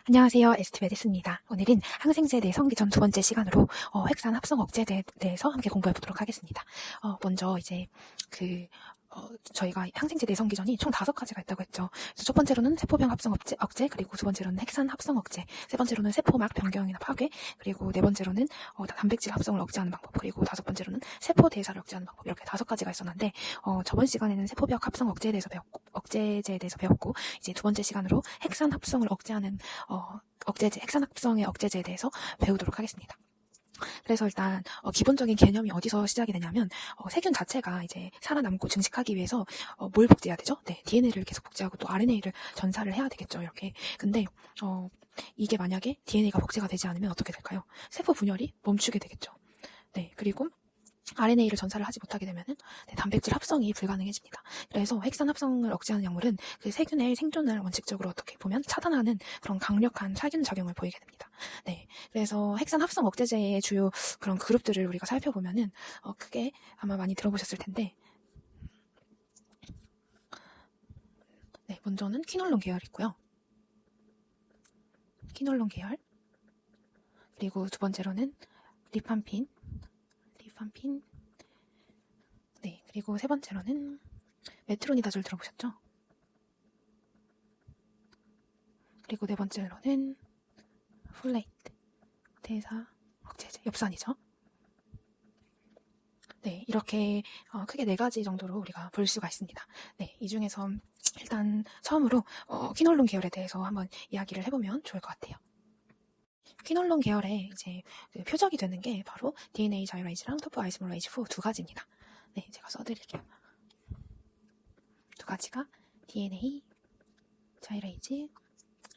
안녕하세요. 에스티베데스입니다. 오늘은 항생제 내성기 전 두 번째 시간으로 핵산 합성 억제제에 대해서 함께 공부해 보도록 하겠습니다. 먼저 이제 저희가 항생제 내성기 전이 총 5가지가 있다고 했죠. 그래서 첫 번째로는 세포병 합성 억제, 그리고 두 번째로는 핵산 합성 억제, 세 번째로는 세포막 변경이나 파괴, 그리고 네 번째로는 단백질 합성을 억제하는 방법, 그리고 다섯 번째로는 세포 대사를 억제하는 방법, 이렇게 5가지가 있었는데 저번 시간에는 세포벽 합성 억제제에 대해서 배웠고 이제 두 번째 시간으로 핵산 합성을 억제하는 억제제, 핵산 합성의 억제제에 대해서 배우도록 하겠습니다. 그래서 일단 기본적인 개념이 어디서 시작이 되냐면 세균 자체가 이제 살아남고 증식하기 위해서 뭘 복제해야 되죠? 네, DNA를 계속 복제하고 또 RNA를 전사를 해야 되겠죠. 이렇게. 근데 이게 만약에 DNA가 복제가 되지 않으면 어떻게 될까요? 세포 분열이 멈추게 되겠죠. 네, 그리고 RNA를 전사를 하지 못하게 되면은 단백질 합성이 불가능해집니다. 그래서 핵산 합성을 억제하는 약물은 그 세균의 생존을 원칙적으로 어떻게 보면 차단하는 그런 강력한 살균 작용을 보이게 됩니다. 네, 그래서 핵산 합성 억제제의 주요 그런 그룹들을 우리가 살펴보면은 크게 아마 많이 들어보셨을 텐데, 네, 먼저는 퀴놀론 계열이 있고요. 퀴놀론 계열. 그리고 두 번째로는 리판핀. 네, 그리고 세 번째로는 메트로니다졸 들어보셨죠? 그리고 네 번째로는 폴레이트, 대사 억제제, 엽산이죠. 네, 이렇게 크게 4가지 정도로 우리가 볼 수가 있습니다. 네, 이 중에서 일단 처음으로 퀴놀론 계열에 대해서 한번 이야기를 해보면 좋을 것 같아요. 퀴놀론 계열에 이제 표적이 되는 게 바로 DNA 자이라이즈랑 토포 아이소메레이즈 4 두 가지입니다. 네, 제가 써드릴게요. 두 가지가 DNA 자이라이즈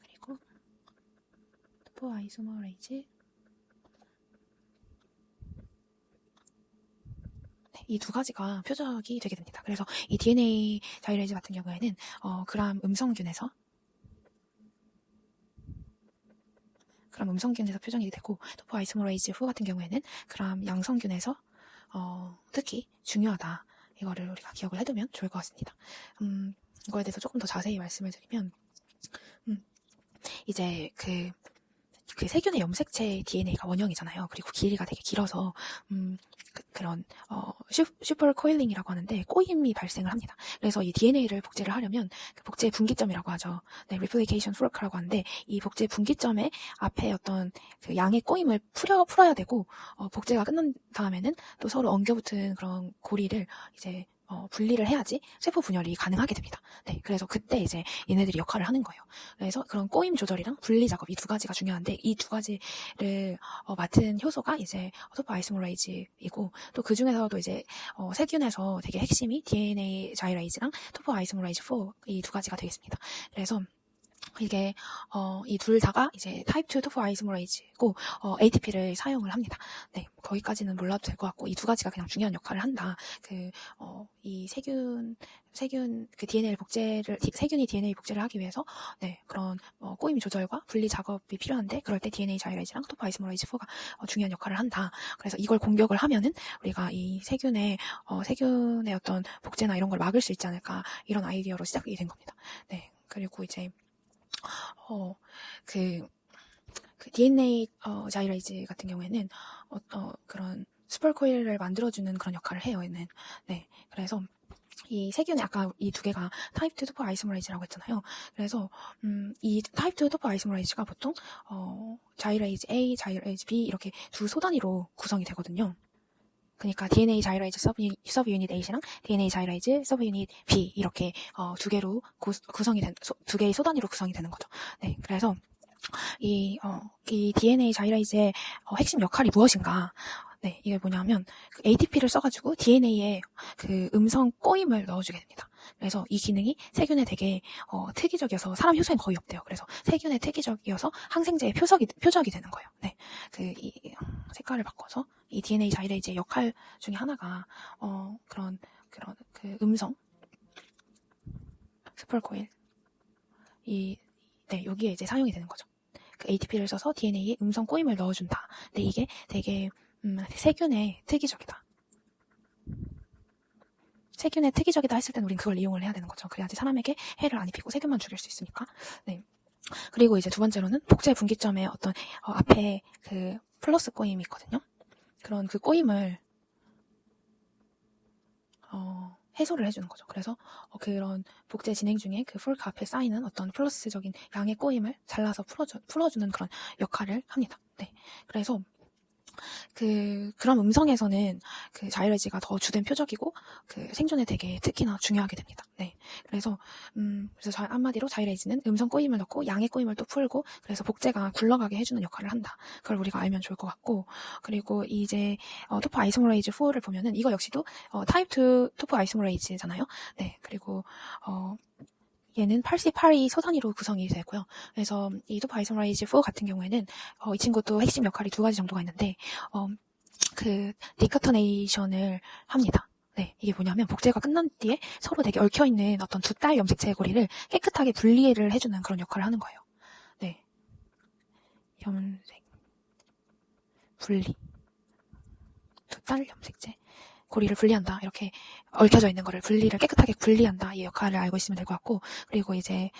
그리고 토포 아이소메레이즈, 이 두 가지가 표적이 되게 됩니다. 그래서 이 DNA 자이라이즈 같은 경우에는 그람 음성균에서 표정이 되고, 토포 아이소메레이즈 4 같은 경우에는 그람 양성균에서 특히 중요하다. 이거를 우리가 기억을 해두면 좋을 것 같습니다. 이거에 대해서 조금 더 자세히 말씀을 드리면, 이제 그 세균의 염색체 DNA가 원형이잖아요. 그리고 길이가 되게 길어서 그런 슈퍼 코일링이라고 하는데 꼬임이 발생을 합니다. 그래서 이 DNA를 복제를 하려면 그 복제 분기점이라고 하죠. 네, replication fork라고 하는데 이 복제 분기점의 앞에 어떤 그 양의 꼬임을 풀어야 되고 복제가 끝난 다음에는 또 서로 엉겨붙은 그런 고리를 이제 분리를 해야지 세포 분열이 가능하게 됩니다. 네, 그래서 그때 이제 얘네들이 역할을 하는 거예요. 그래서 그런 꼬임 조절이랑 분리 작업, 이 두 가지가 중요한데, 이 두 가지를 맡은 효소가 이제 토포 아이소메레이즈이고, 또 그 중에서도 이제 세균에서 되게 핵심이 DNA 자이라이즈랑 토포 아이소메레이즈 4 이 두 가지가 되겠습니다. 그래서 이게 이 둘 다가 이제 타입 2 토포 아이소메레이즈고 ATP를 사용을 합니다. 네, 거기까지는 몰라도 될 것 같고, 이 두 가지가 그냥 중요한 역할을 한다. 이 세균 그 세균이 DNA 복제를 하기 위해서 네, 그런 꼬임 조절과 분리 작업이 필요한데, 그럴 때 DNA 자이라이즈랑 토포 아이소메레이즈 4가 중요한 역할을 한다. 그래서 이걸 공격을 하면은 우리가 이 세균의 어떤 복제나 이런 걸 막을 수 있지 않을까, 이런 아이디어로 시작이 된 겁니다. 네, 그리고 이제 그 DNA 자이라이즈 같은 경우에는 그런 슈퍼코일을 만들어주는 그런 역할을 해요, 얘는. 네, 그래서 이 세균의 아까 이 두 개가 타입 2 토포 아이소메레이즈라고 했잖아요. 그래서 이 타입 2 토포 아이소메레이즈가 보통 자이레이즈 A, 자이레이즈 B 이렇게 두 소단위로 구성이 되거든요. 그러니까 DNA 자이라이즈 서브 유닛 A랑 DNA 자이라이즈 서브 유닛 B 이렇게 두 개로 구성이 두 개의 소단위로 구성이 되는 거죠. 네, 그래서 이 DNA 자이라이즈의 핵심 역할이 무엇인가? 네, 이게 뭐냐면 그 ATP를 써가지고 DNA에 그 음성 꼬임을 넣어주게 됩니다. 그래서 이 기능이 세균에 되게 특이적이어서 사람 효소엔 거의 없대요. 그래서 세균에 특이적이어서 항생제의 표적이 되는 거예요. 네, 이 색깔을 바꿔서 이 DNA 자이레이즈의 역할 중에 하나가 그런 그 음성 스펄코일 네, 여기에 이제 사용이 되는 거죠. 그 ATP를 써서 DNA에 음성 꼬임을 넣어준다. 근데 이게 되게 세균에 특이적이다. 세균에 특이적이다 했을 땐 우린 그걸 이용을 해야 되는 거죠. 그래야지 사람에게 해를 안 입히고 세균만 죽일 수 있으니까. 네. 그리고 이제 두 번째로는 복제 분기점에 어떤 앞에 그 플러스 꼬임이 있거든요. 그런 그 꼬임을 해소를 해주는 거죠. 그래서 그런 복제 진행 중에 그 폴크 앞에 쌓이는 어떤 플러스적인 양의 꼬임을 잘라서 풀어주는 그런 역할을 합니다. 네. 그래서 그런 음성에서는 그 자이레지가 더 주된 표적이고 그 생존에 되게 특히나 중요하게 됩니다. 네. 그래서 한마디로 자이레지는 음성 꼬임을 넣고 양의 꼬임을 또 풀고 그래서 복제가 굴러가게 해주는 역할을 한다. 그걸 우리가 알면 좋을 것 같고 그리고 이제 토프 아이소모레이즈 4를 보면은 이거 역시도 타입 2 토프 아이소모레이즈잖아요. 네. 그리고 얘는 88이 소단위로 구성이 되고요. 그래서 이 토프 아이소모레이즈 4 같은 경우에는 이 친구도 핵심 역할이 두 가지 정도가 있는데 그 디카터네이션을 합니다. 네, 이게 뭐냐면 복제가 끝난 뒤에 서로 되게 얽혀있는 어떤 두 딸 염색체 고리를 깨끗하게 분리를 해주는 그런 역할을 하는 거예요. 네, 염색 분리 두 딸 염색체 고리를 분리한다. 이렇게 얽혀져 있는 거를 깨끗하게 분리한다. 이 역할을 알고 있으면 될 것 같고 그리고 이제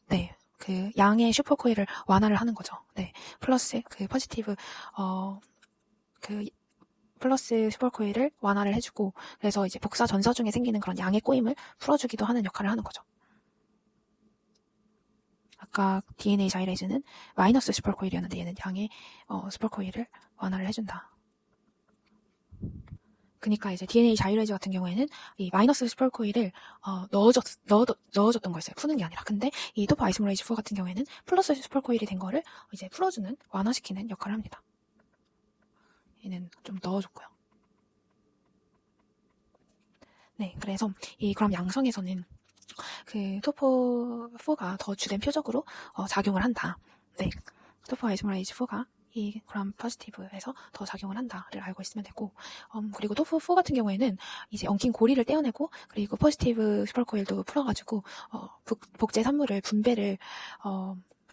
네. 그 양의 슈퍼코일을 완화를 하는 거죠. 네, 플러스 그 포지티브 그 플러스 슈퍼코일을 완화를 해주고 그래서 이제 복사 전서 중에 생기는 그런 양의 꼬임을 풀어주기도 하는 역할을 하는 거죠. 아까 DNA 자이레이즈는 마이너스 슈퍼코일이었는데 얘는 양의 슈퍼코일을 완화를 해준다. 그러니까 이제 DNA 자이레이즈 같은 경우에는 이 마이너스 슈퍼코일을 넣어줬던 거였어요. 푸는 게 아니라. 근데 이 토프 아이소모레이즈 4 같은 경우에는 플러스 슈퍼코일이 된 거를 이제 풀어주는 완화시키는 역할을 합니다. 얘는 좀 넣어줬고요. 네, 그래서 그럼 양성에서는 그 토프 4가 더 주된 표적으로 작용을 한다. 네, 토프 아이소모레이즈 4가 이 그람 포지티브에서 더 작용을 한다를 알고 있으면 되고 그리고 토프 4 같은 경우에는 이제 엉킨 고리를 떼어내고 그리고 포지티브 슈퍼코일도 풀어가지고 복제 산물을 분배를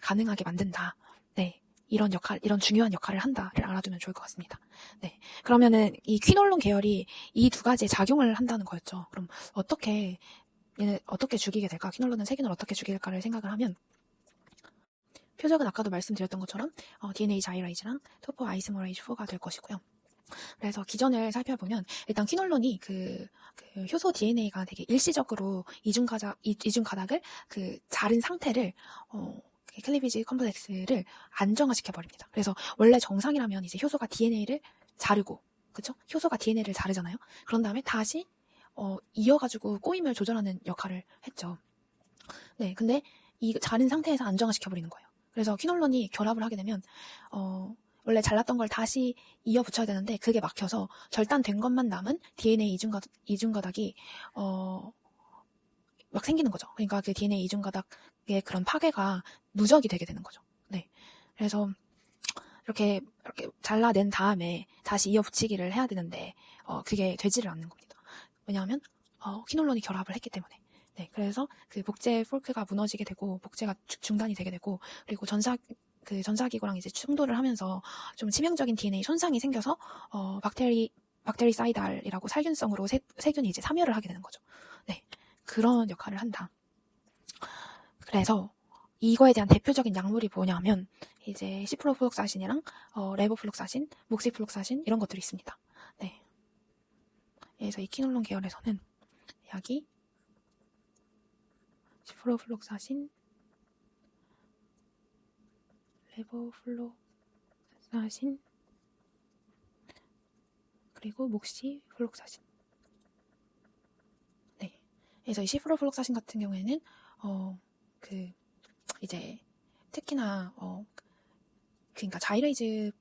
가능하게 만든다. 네. 이런 중요한 역할을 한다를 알아두면 좋을 것 같습니다. 네. 그러면은 이 퀴놀론 계열이 이 두 가지의 작용을 한다는 거였죠. 그럼 얘는 어떻게 죽이게 될까? 퀴놀론은 세균을 어떻게 죽일까를 생각을 하면 표적은 아까도 말씀드렸던 것처럼 DNA 자이레이즈랑 토프 아이소모레이즈 4가 될 것이고요. 그래서 기전을 살펴보면 일단 퀴놀론이 그 효소 DNA가 되게 일시적으로 이중 가닥을 그 자른 상태를 클리비지 컴플렉스를 안정화시켜 버립니다. 그래서 원래 정상이라면 이제 효소가 DNA를 자르고 그렇죠? 효소가 DNA를 자르잖아요. 그런 다음에 다시 이어가지고 꼬임을 조절하는 역할을 했죠. 네, 근데 이 자른 상태에서 안정화시켜 버리는 거예요. 그래서 퀴놀론이 결합을 하게 되면 원래 잘랐던 걸 다시 이어 붙여야 되는데 그게 막혀서 절단된 것만 남은 DNA 이중가닥이 막 생기는 거죠. 그러니까 그 DNA 이중가닥의 그런 파괴가 누적이 되게 되는 거죠. 네. 그래서 이렇게 잘라낸 다음에 다시 이어 붙이기를 해야 되는데 그게 되지를 않는 겁니다. 왜냐하면 퀴놀론이 결합을 했기 때문에. 네, 그래서 그 복제 폴크가 무너지게 되고 복제가 중단이 되게 되고 그리고 전사기구랑 이제 충돌을 하면서 좀 치명적인 DNA 손상이 생겨서 박테리사이달이라고 살균성으로 세균이 이제 사멸을 하게 되는 거죠. 네, 그런 역할을 한다. 그래서 이거에 대한 대표적인 약물이 뭐냐면 이제 시프로플록사신이랑 레보플록사신, 묵시플록사신 이런 것들이 있습니다. 네. 그래서 이 퀴놀론 계열에서는 약이 시프로플록사신, 레보플록사신 그리고 묵시플록사신. 네. 그래서 이 시프로플록사신 같은 경우에는 이제 특히나 그러니까 자이레이즈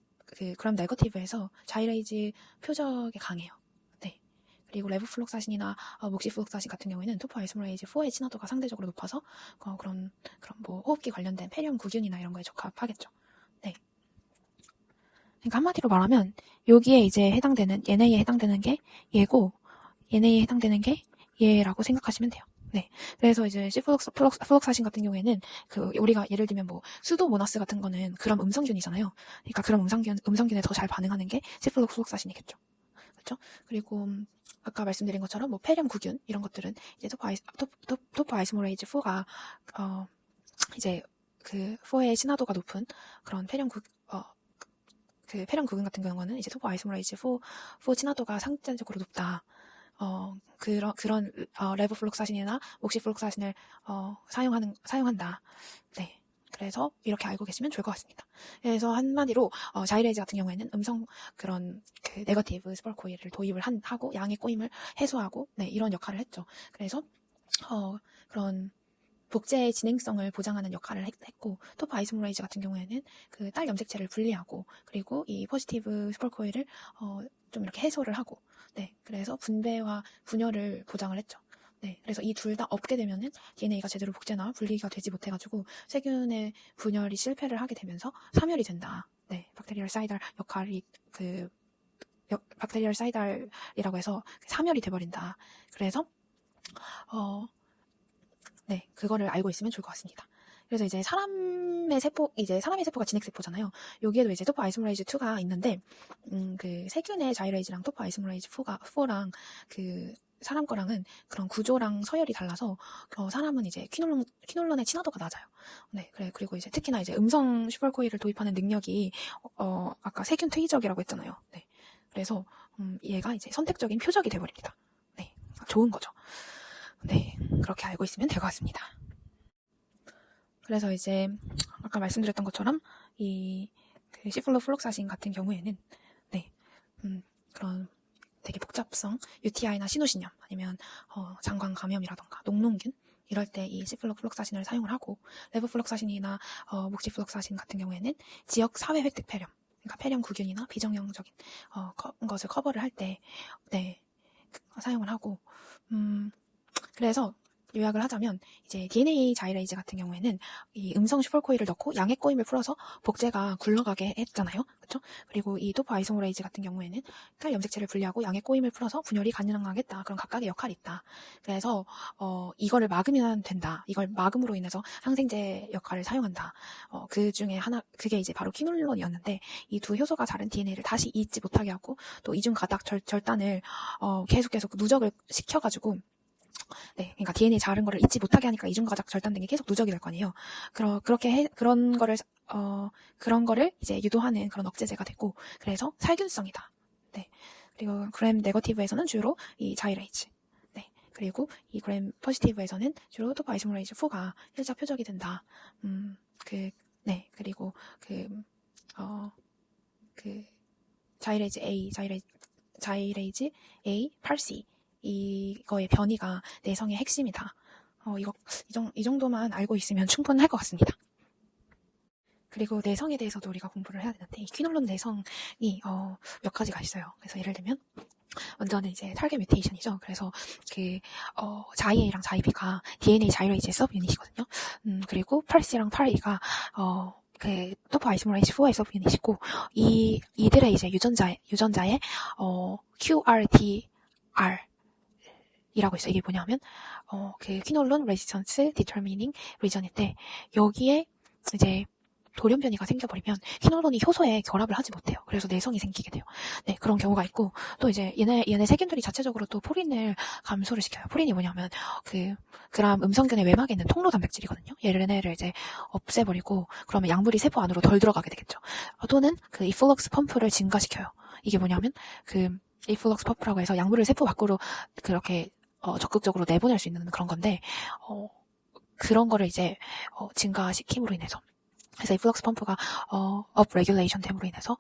그람 네거티브에서 자이레이즈 표적이 강해요. 네. 그리고 레보플록사신이나 묵시플록사신 같은 경우에는 토프 아이소모레이즈 4의 친화도가 상대적으로 높아서 그런 뭐 호흡기 관련된 폐렴 구균이나 이런 거에 적합하겠죠. 네. 그러니까 한마디로 말하면 여기에 이제 얘네에 해당되는 게 얘고 얘네에 해당되는 게 얘라고 생각하시면 돼요. 네. 그래서 이제 시플록사신 같은 경우에는 우리가 예를 들면 뭐 수도모나스 같은 거는 그럼 음성균이잖아요. 그러니까 그런 음성균에 더 잘 반응하는 게 시플록사신이겠죠. 그렇죠? 그리고 아까 말씀드린 것처럼 뭐 폐렴 구균 이런 것들은 이제 토프 아이소모레이즈 4가 이제 그 4의 친화도가 높은 그런 그 폐렴구근 같은 경우는 이제 토포 아이소메라이즈 4 친화도가 상대적으로 높다. 그런 레보플록사신이나 목시플록사신을 사용한다. 네. 그래서 이렇게 알고 계시면 좋을 것 같습니다. 그래서 한마디로 자이레이즈 같은 경우에는 그런 그 네거티브 스펄코일을 도입을 하고 양의 꼬임을 해소하고 네, 이런 역할을 했죠. 그래서 그런 복제의 진행성을 보장하는 역할을 했고, 토프 아이소메라이즈 같은 경우에는 그 딸 염색체를 분리하고, 그리고 이 포지티브 스펄코일을 좀 이렇게 해소를 하고, 네, 그래서 분배와 분열을 보장을 했죠. 네, 그래서 이 둘 다 없게 되면은 DNA가 제대로 복제나 분리가 되지 못해가지고 세균의 분열이 실패를 하게 되면서 사멸이 된다. 네, 박테리얼 사이달 역할이 박테리얼 사이달이라고 해서 사멸이 돼버린다. 그래서 네, 그거를 알고 있으면 좋을 것 같습니다. 그래서 이제 사람의 세포가 진핵세포잖아요. 여기에도 이제 토포 아이소메라이즈 2가 있는데, 그 세균의 자이레이즈랑 토포 아이소메라이즈 4랑 그 사람 거랑은 그런 구조랑 서열이 달라서, 사람은 이제 퀴놀론의 친화도가 낮아요. 네, 그리고 이제 특히나 이제 음성 슈퍼코일을 도입하는 능력이, 아까 세균 퇴이적이라고 했잖아요. 네. 그래서, 얘가 이제 선택적인 표적이 돼버립니다. 네. 좋은 거죠. 네, 그렇게 알고 있으면 될 것 같습니다. 그래서 이제 아까 말씀드렸던 것처럼 그 시플로플록사신 같은 경우에는 네, 그런 되게 복잡성 UTI나 신우신염 아니면 장관 감염이라던가 녹농균 이럴 때 이 시플로플록사신을 사용을 하고, 레보플록사신이나 목시플록사신 같은 경우에는 지역 사회 획득 폐렴, 그러니까 폐렴 구균이나 비정형적인 것을 커버를 할 때 네, 사용을 하고, 그래서 요약을 하자면 이제 DNA 자이레이즈 같은 경우에는 이 음성 슈퍼코일을 넣고 양의 꼬임을 풀어서 복제가 굴러가게 했잖아요. 그렇죠? 그리고 이 토포 아이소메라이즈 같은 경우에는 딸 염색체를 분리하고 양의 꼬임을 풀어서 분열이 가능하겠다. 그런 각각의 역할이 있다. 그래서 이거를 막으면 된다. 이걸 막음으로 인해서 항생제 역할을 사용한다. 그 중에 하나, 그게 이제 바로 퀴놀론이었는데, 이 두 효소가 다른 DNA를 다시 잊지 못하게 하고 또 이중 가닥 절단을 계속 누적을 시켜가지고, 네, 그러니까 DNA 자른 거를 잊지 못하게 하니까 이중가닥 절단된 게 계속 누적이 될 거 아니에요. 그런 거를 이제 유도하는 그런 억제제가 되고, 그래서 살균성이다. 네. 그리고 그램 네거티브에서는 주로 이 자이레이즈. 네. 그리고 이 그램 포지티브에서는 주로 토포 아이소메라이즈 4가 일자 표적이 된다. 네. 그리고 자이레이즈 A, 팔시. 이거의 변이가 내성의 핵심이다. 이 정도만 알고 있으면 충분할 것 같습니다. 그리고 내성에 대해서도 우리가 공부를 해야 되는데, 이 퀴놀론 내성이 몇 가지가 있어요. 그래서 예를 들면 먼저는 이제 타겟 뮤테이션이죠. 그래서 자이A랑 자이B가 DNA 자이레이즈의 서브 유닛이거든요. 그리고 팔시랑 팔A가 그 토포 아이소메라이즈 4의 서브 유닛이고, 이들의 이제 유전자의 QRDR 이라고 있어요. 이게 뭐냐면 그 퀴놀론 레지스턴스 디터미닝 리전인데, 여기에 이제 돌연 변이가 생겨버리면 퀴놀론이 효소에 결합을 하지 못해요. 그래서 내성이 생기게 돼요. 네, 그런 경우가 있고, 또 이제 얘네 세균들이 자체적으로 또 포린을 감소를 시켜요. 포린이 뭐냐면 그 그람 음성균의 외막에 있는 통로 단백질이거든요. 얘네를 이제 없애버리고, 그러면 약물이 세포 안으로 덜 들어가게 되겠죠. 또는 그 이플럭스 펌프를 증가시켜요. 이게 뭐냐면 그 이플럭스 펌프라고 해서 약물을 세포 밖으로 그렇게 적극적으로 내보낼 수 있는 그런 건데, 그런 거를 이제 증가시킴으로 인해서, 그래서 이 플럭스 펌프가 업 레귤레이션 됨으로 인해서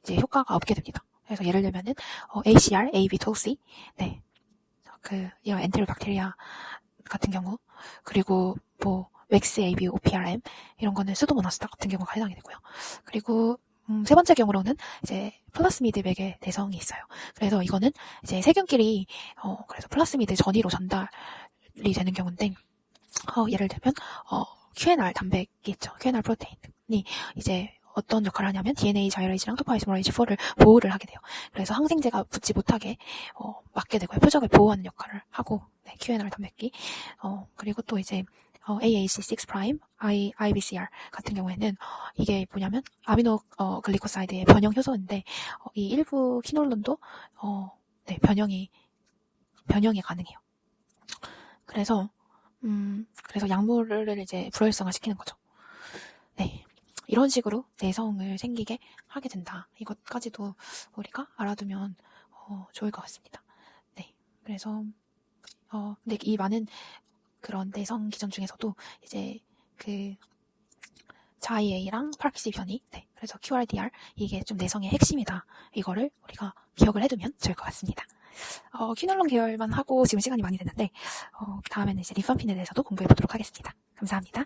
이제 효과가 없게 됩니다. 그래서 예를 들면은 ACR, AB12C, 네, 이런 엔테로박테리아 같은 경우, 그리고 뭐 웩스 AB, OPRM 이런 거는 수도모나스 같은 경우가 해당이 되고요. 그리고 세 번째 경우로는 이제 플라스미드 맥의 내성이 있어요. 그래서 이거는 이제 세균끼리 그래서 플라스미드 전이로 전달이 되는 경우인데, 예를 들면 QNR 단백이 있죠. QNR 프로테인이 이제 어떤 역할을 하냐면 DNA 자이레이즈랑 토포 아이소메라이즈 4를 보호를 하게 돼요. 그래서 항생제가 붙지 못하게 막게 되고요. 표적을 보호하는 역할을 하고, 네, QNR 단백이 그리고 또 이제 AAC6', IBCR 같은 경우에는 이게 뭐냐면 아미노 글리코사이드의 변형 효소인데, 이 일부 퀴놀론도 네, 변형이 가능해요. 그래서 약물을 이제 불활성화 시키는 거죠. 네. 이런 식으로 내성을 생기게 하게 된다. 이것까지도 우리가 알아두면 좋을 것 같습니다. 네. 그래서 근데 이 많은 그런 내성 기전 중에서도 이제 그 자이에이랑 파크시 변이, 네. 그래서 QRDR 이게 좀 내성의 핵심이다. 이거를 우리가 기억을 해두면 좋을 것 같습니다. 퀴놀론 계열만 하고 지금 시간이 많이 됐는데 다음에는 이제 리펀핀에 대해서도 공부해 보도록 하겠습니다. 감사합니다.